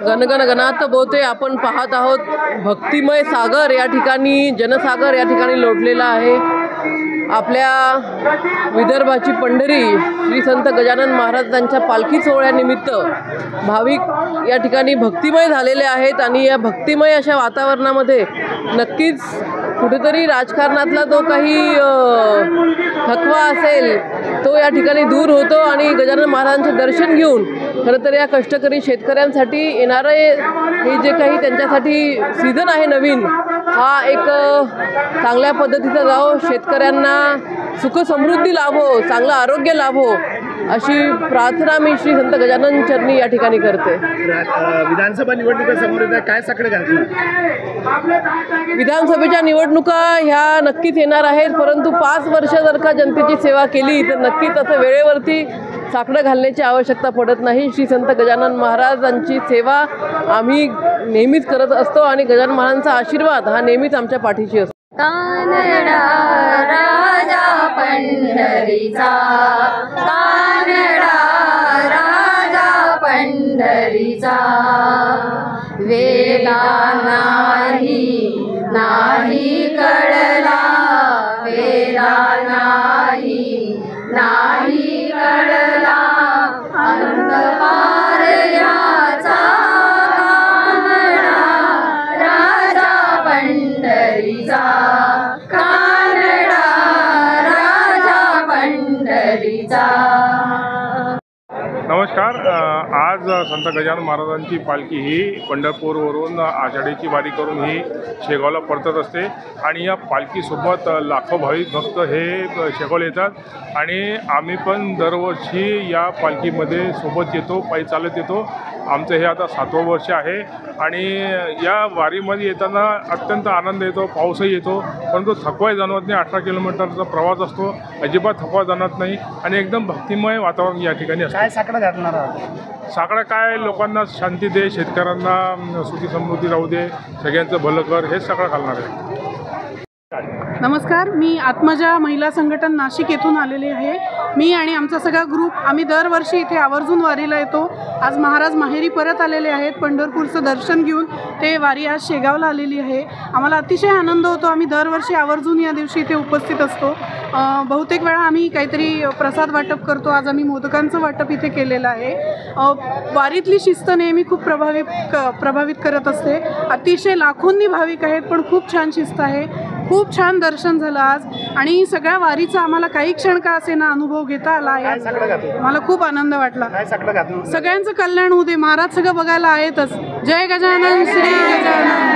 गणगण गणात बोलते आपण पाहत आहोत भक्तिमय सागर या ठिकाणी जनसागर या ठिकाणी लोटलेला आहे। आपल्या विदर्भाची पंढरी श्री संत गजानन महाराजांच्या पालखी सोहळ्यानिमित्त भाविक या ठिकाणी भक्तिमय झालेले आहेत आणि या भक्तिमय अशा वातावरणामध्ये नक्कीच कुठेतरी राजकारणातला जो काही थकवा असेल तो या ठिकाणी दूर होतो आणि गजानन महाराजांचे दर्शन घेऊन खरं तर या कष्टकरी शेतकऱ्यांसाठी येणारे हे जे काही त्यांच्यासाठी सीझन आहे नवीन हा एक चांगल्या पद्धतीचा जावो, शेतकऱ्यांना सुख समृद्धी लाभो, चांगलं आरोग्य लाभो अशी प्रार्थना मी श्री संत गजानन चरणी या ठिकाणी करते। विधानसभा निवडणुका समोर येतात, काय साकडे घालणार? विधानसभेच्या निवडणुका ह्या नक्कीच येणार आहेत, परंतु 5 वर्ष जर का जनतेची सेवा केली तर नक्कीच असं वेळेवरती साकडं घालण्याची आवश्यकता पडत नाही। श्री संत गजानन महाराजांची सेवा आम्ही नेहमीच करत असतो आणि गजानन महाराजांचा आशीर्वाद हा नेहमीच आमच्या पाठीशी असतो। कानडा राजा पंढरीचा, कानडा राजा पंढरीचा, वेला नाही कळला, वेला नाही कळला, अंतपार याचा कानडा राजा पंढरीचा, कानडा राजा पंढरीचा। नमस्कार। आज संत गजानन महाराजांची पालखी ही पंढरपूरवरून आषाढीची वारी करून ही शेगावला परतत असते आणि या पालखीसोबत लाखो भाविक भक्त हे शेगावला येतात आणि आम्ही पण दरवर्षी या पालखीमध्ये सोबत येतो, पायी चालत येतो। आमचं हे आता 7वं वर्ष आहे आणि या वारीमध्ये येताना अत्यंत आनंद येतो, पाऊसही येतो, परंतु थकवाही जाणवत नाही। 18 किलोमीटरचा प्रवास असतो, अजिबात थकवा जाणवत नाही आणि एकदम भक्तिमय वातावरण या ठिकाणी असतं। काय साकडं घालणार आहात? साकडं काय, लोकांना शांती दे, शेतकऱ्यांना सुखी समृद्धी राहू दे, सगळ्यांचं भलं कर, हेच सगळं घालणार आहे। नमस्कार, मी आत्मजा महिला संघटन नाशिक येथून आलेली आहे। मी आणि आमचा सगळा ग्रुप आम्ही दरवर्षी इथे आवर्जून वारीला येतो। आज महाराज माहेरी परत आलेले आहेत, पंढरपूरचं दर्शन घेऊन ते वारी आज शेगावला आलेली आहे। आम्हाला अतिशय आनंद होतो, आम्ही दरवर्षी आवर्जून या दिवशी इथे उपस्थित असतो। बहुतेक वेळा आम्ही काहीतरी प्रसाद वाटप करतो, आज आम्ही मोदकांचं वाटप इथे केलेलं आहे। वारीतली शिस्त नेहमी खूप प्रभावित करत असते। अतिशय लाखोंनी भाविक आहेत पण खूप छान शिस्त आहे, खूप छान दर्शन झालं आज। आणि सगळ्या वारीचा आम्हाला काही क्षण का असेना अनुभव घेता आला काय साकडं घातलं मला खूप आनंद वाटला. काय साकडं घातलं सगळ्यांचं कल्याण होऊ दे. महाराज सगळं बघायला आहेतच. जय गजानन श्री गजानन.